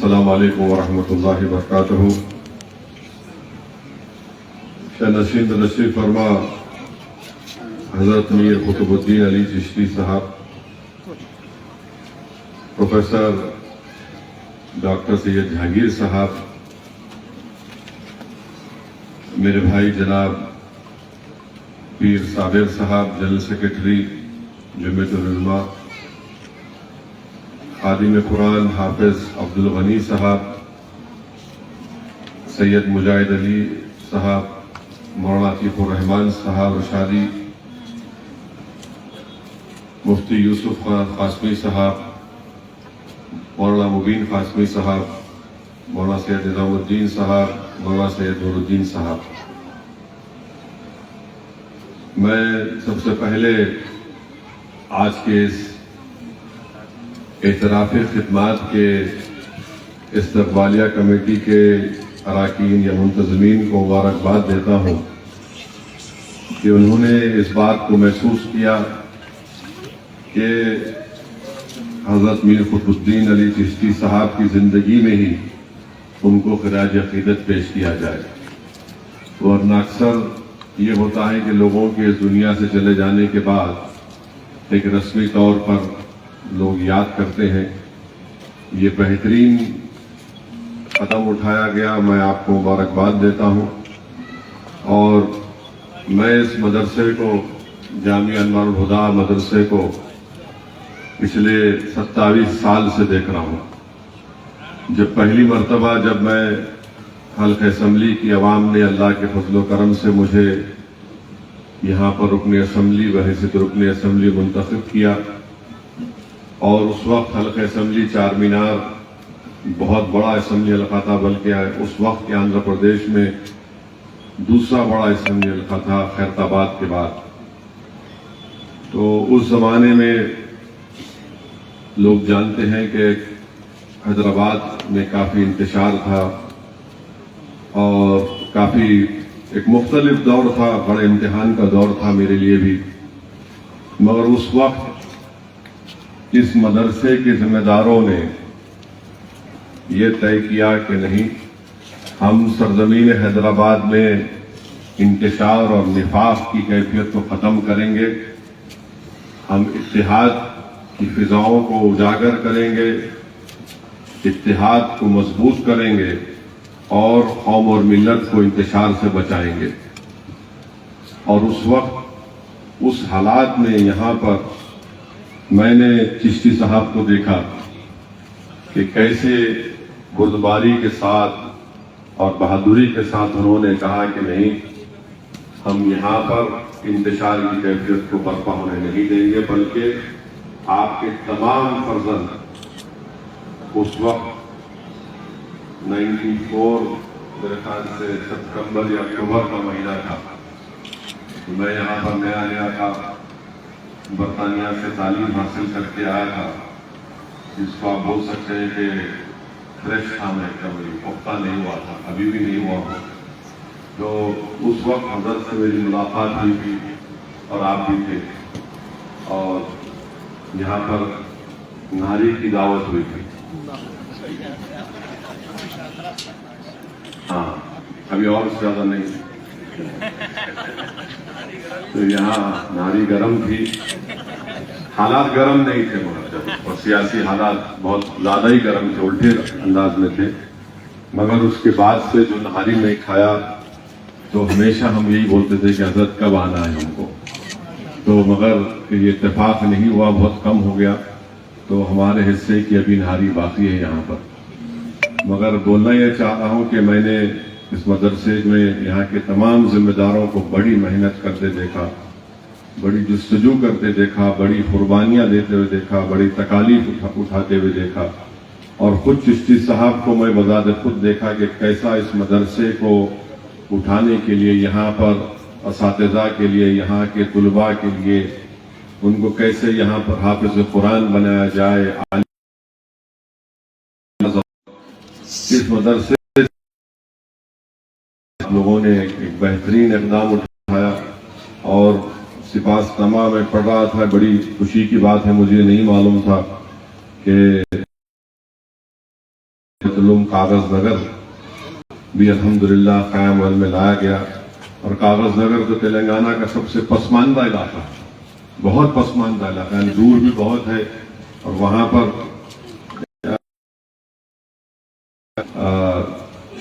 السلام علیکم ورحمۃ اللہ وبرکاتہ۔ شاہ نشیر فرما حضرت میر قطب الدین علی چشتی صاحب، پروفیسر ڈاکٹر سید جہانگیر صاحب، میرے بھائی جناب پیر صابر صاحب جنرل سیکرٹری جمعیت العلماء، خادم قرآن حافظ عبد الغنی صاحب، سید مجاہد علی صاحب، مولانا عطیف الرحمان صاحب رشادی، مفتی یوسف خان قاسمی صاحب، مولانا مبین قاسمی صاحب، مولانا سید نظام الدین صاحب، مولانا سید نور الدین صاحب، میں سب سے پہلے آج کے اس اعتراف خدمات کے استقبالیہ کمیٹی کے اراکین یا منتظمین کو مبارکباد دیتا ہوں کہ انہوں نے اس بات کو محسوس کیا کہ حضرت میر قطب الدین علی چشتی صاحب کی زندگی میں ہی ان کو خراج عقیدت پیش کیا جائے، ورنہ اکثر یہ ہوتا ہے کہ لوگوں کے اس دنیا سے چلے جانے کے بعد ایک رسمی طور پر لوگ یاد کرتے ہیں۔ یہ بہترین قدم اٹھایا گیا، میں آپ کو مبارکباد دیتا ہوں، اور میں اس مدرسے کو، جامعہ انوار الہدیٰ مدرسے کو پچھلے 27 سال سے دیکھ رہا ہوں۔ جب پہلی مرتبہ جب میں حلقہ اسمبلی کی عوام نے اللہ کے فضل و کرم سے مجھے یہاں پر رکن اسمبلی بحیثیت رکن اسمبلی منتخب کیا، اور اس وقت حلقہ اسمبلی چار مینار بہت بڑا اسمبلی حلقہ تھا، بلکہ اس وقت کے آندھرا پردیش میں دوسرا بڑا اسمبلی حلقہ تھا خیرت آباد کے بعد۔ تو اس زمانے میں لوگ جانتے ہیں کہ حیدرآباد میں کافی انتشار تھا اور کافی ایک مختلف دور تھا، بڑے امتحان کا دور تھا میرے لیے بھی، مگر اس وقت اس مدرسے کے ذمہ داروں نے یہ طے کیا کہ نہیں، ہم سرزمین حیدرآباد میں انتشار اور نفاق کی کیفیت کو ختم کریں گے، ہم اتحاد کی فضاؤں کو اجاگر کریں گے، اتحاد کو مضبوط کریں گے اور قوم اور ملت کو انتشار سے بچائیں گے۔ اور اس وقت اس حالات میں یہاں پر میں نے چشتی صاحب کو دیکھا کہ کیسے بردباری کے ساتھ اور بہادری کے ساتھ انہوں نے کہا کہ نہیں، ہم یہاں پر انتشار کی کیفیت کو برپا ہونے نہیں دیں گے، بلکہ آپ کے تمام فرزند اس وقت 94 میرے خیال سے ستمبر یا اکتوبر کا مہینہ تھا، میں یہاں پر نیا تھا، برطانیہ سے تعلیم حاصل کر کے آیا تھا، جس کو آپ بول سکتے ہیں کہ فریش تھا، میں کبھی پختہ نہیں ہوا تھا، ابھی بھی نہیں ہوا ہوں۔ تو اس وقت حضرت سے میری ملاقات ہوئی تھی اور آپ بھی تھے، اور یہاں پر نہاری کی دعوت ہوئی تھی۔ ہاں، ابھی اور زیادہ نہیں، تو یہاں نہاری گرم تھی، حالات گرم نہیں تھے مرتب، اور سیاسی حالات بہت زیادہ ہی گرم تھے، الٹے انداز میں تھے، مگر اس کے بعد سے جو نہاری نہیں کھایا تو ہمیشہ ہم یہی بولتے تھے کہ حضرت کب آنا ہے ہم کو، تو مگر یہ اتفاق نہیں ہوا، بہت کم ہو گیا، تو ہمارے حصے کی ابھی نہاری باقی ہے یہاں پر۔ مگر بولنا یہ چاہتا ہوں کہ میں نے اس مدرسے میں یہاں کے تمام ذمہ داروں کو بڑی محنت کرتے دیکھا، بڑی جستجو کرتے دیکھا، بڑی قربانیاں دیتے ہوئے دیکھا، بڑی تکالیف اٹھاتے ہوئے دیکھا، اور خود چشتی صاحب کو میں بذات خود دیکھا کہ کیسا اس مدرسے کو اٹھانے کے لیے، یہاں پر اساتذہ کے لیے، یہاں کے طلباء کے لیے، ان کو کیسے یہاں پر حافظ قرآن بنایا جائے، اس مدرسے لوگوں نے ایک بہترین اقدام اٹھایا، اور سپاسنامہ میں پڑھ رہا تھا، بڑی خوشی کی بات ہے، مجھے نہیں معلوم تھا کہ علوم کاغذ نگر بھی الحمدللہ قائم عمل میں لایا گیا، اور کاغذ نگر تو تلنگانہ کا سب سے پسماندہ علاقہ ہے، بہت پسماندہ علاقہ ہے، دور بھی بہت ہے، اور وہاں پر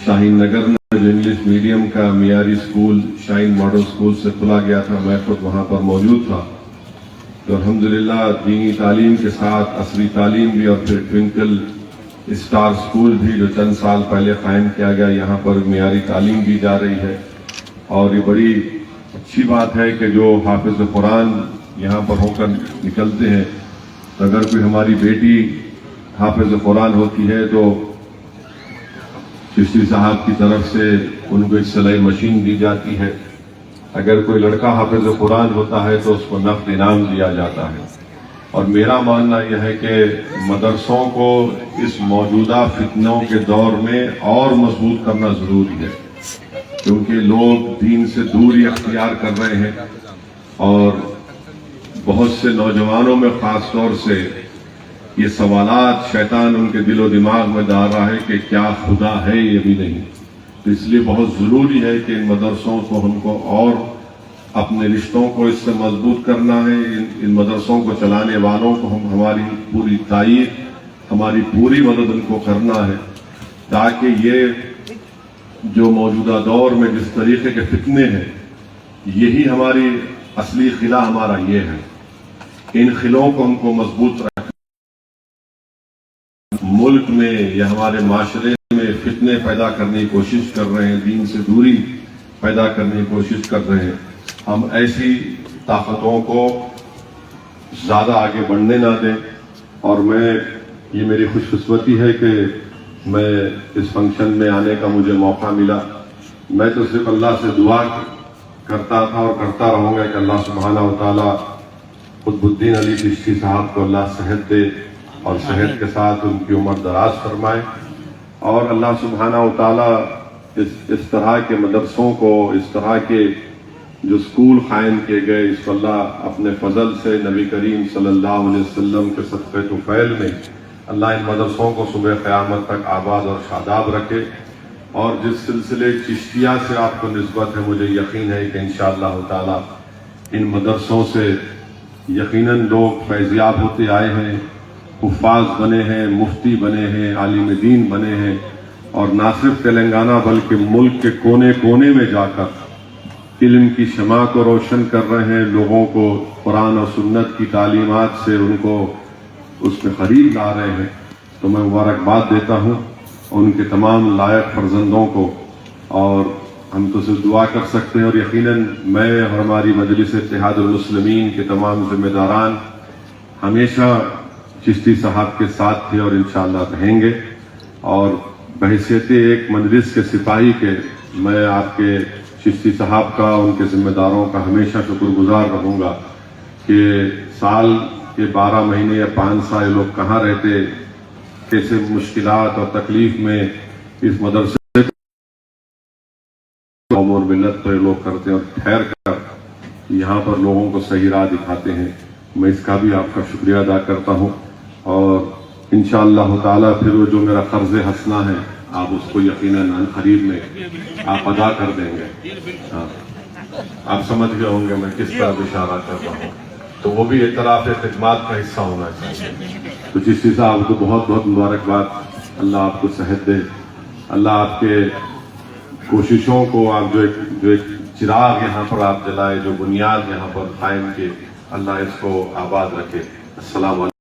شاہین نگر میں جو انگلش میڈیم کا معیاری اسکول شاہین ماڈل اسکول سے کھلا گیا تھا، میں خود وہاں پر موجود تھا، تو الحمدللہ دینی تعلیم کے ساتھ عصری تعلیم بھی، اور پھر ٹوئنکل اسٹار اسکول بھی جو چند سال پہلے قائم کیا گیا، یہاں پر معیاری تعلیم دی جا رہی ہے، اور یہ بڑی اچھی بات ہے کہ جو حافظ قرآن یہاں پر ہو کر نکلتے ہیں، تو اگر کوئی ہماری بیٹی حافظ قرآن ہوتی ہے تو چشتی صاحب کی طرف سے ان کو ایک سلائی مشین دی جاتی ہے، اگر کوئی لڑکا حافظ قرآن ہوتا ہے تو اس کو نقد انعام دیا جاتا ہے۔ اور میرا ماننا یہ ہے کہ مدرسوں کو اس موجودہ فتنوں کے دور میں اور مضبوط کرنا ضروری ہے، کیونکہ لوگ دین سے دوری اختیار کر رہے ہیں، اور بہت سے نوجوانوں میں خاص طور سے یہ سوالات شیطان ان کے دل و دماغ میں ڈال رہا ہے کہ کیا خدا ہے، یہ بھی نہیں، تو اس لیے بہت ضروری ہے کہ ان مدرسوں کو ہم کو اور اپنے رشتوں کو اس سے مضبوط کرنا ہے، ان مدرسوں کو چلانے والوں کو ہماری پوری تائید، ہماری پوری مدد ان کو کرنا ہے، تاکہ یہ جو موجودہ دور میں جس طریقے کے فتنے ہیں، یہی ہماری اصلی خلا ہمارا یہ ہے، ان خلوں کو ہم کو مضبوط رکھنا۔ ملک میں یا ہمارے معاشرے میں فتنے پیدا کرنے کی کوشش کر رہے ہیں، دین سے دوری پیدا کرنے کی کوشش کر رہے ہیں، ہم ایسی طاقتوں کو زیادہ آگے بڑھنے نہ دیں۔ اور یہ میری خوش قسمتی ہے کہ میں اس فنکشن میں آنے کا مجھے موقع ملا۔ میں تو صرف اللہ سے دعا کرتا تھا اور کرتا رہوں گا کہ اللہ سبحانہ و تعالیٰ قطب الدین علی چشتی صاحب کو اللہ صحت دے، اور صحت کے ساتھ ان کی عمر دراز فرمائے، اور اللہ سبحانہ و تعالیٰ اس طرح کے مدرسوں کو، اس طرح کے جو اسکول قائم کیے گئے، اس کو اللہ اپنے فضل سے نبی کریم صلی اللہ علیہ وسلم کے صدقے طفیل میں اللہ ان مدرسوں کو صبح قیامت تک آباد اور شاداب رکھے۔ اور جس سلسلے چشتیہ سے آپ کو نسبت ہے، مجھے یقین ہے کہ انشاءاللہ تعالی ان مدرسوں سے یقیناً لوگ فیضیاب ہوتے آئے ہیں، حفاظ بنے ہیں، مفتی بنے ہیں، عالم دین بنے ہیں، اور نہ صرف تلنگانہ بلکہ ملک کے کونے کونے میں جا کر علم کی شمع کو روشن کر رہے ہیں، لوگوں کو قرآن اور سنت کی تعلیمات سے ان کو اس میں قریب لا رہے ہیں۔ تو میں مبارکباد دیتا ہوں ان کے تمام لائق فرزندوں کو، اور ہم تو صرف دعا کر سکتے ہیں، اور یقیناً میں اور ہماری مجلس اتحاد المسلمین کے تمام ذمہ داران ہمیشہ چشتی صاحب کے ساتھ تھے اور انشاءاللہ رہیں گے، اور بحیثیت ایک مجلس کے سپاہی کے میں آپ کے چشتی صاحب کا، ان کے ذمہ داروں کا ہمیشہ شکر گزار رہوں گا کہ سال کے 12 مہینے یا 5 سال لوگ کہاں رہتے، کیسے مشکلات اور تکلیف میں اس مدرسے قوم اور ملت پر لوگ کرتے ہیں، اور ٹھہر کر یہاں پر لوگوں کو صحیح راہ دکھاتے ہیں۔ میں اس کا بھی آپ کا شکریہ ادا کرتا ہوں، اور انشاءاللہ تعالیٰ پھر وہ جو میرا قرض حسنہ ہے آپ اس کو یقیناً قریب میں آپ ادا کر دیں گے۔ آپ سمجھ گئے ہوں گے میں کس طرح اشارہ کر رہا ہوں، تو وہ بھی اعتراف خدمات کا حصہ ہونا چاہیے۔ تو چشتی صاحب کو بہت بہت مبارکباد، اللہ آپ کو صحت دے، اللہ آپ کے کوششوں کو، آپ جو ایک چراغ یہاں پر آپ جلائے، جو بنیاد یہاں پر قائم کیے، اللہ اس کو آباد رکھے۔ السلام علیکم۔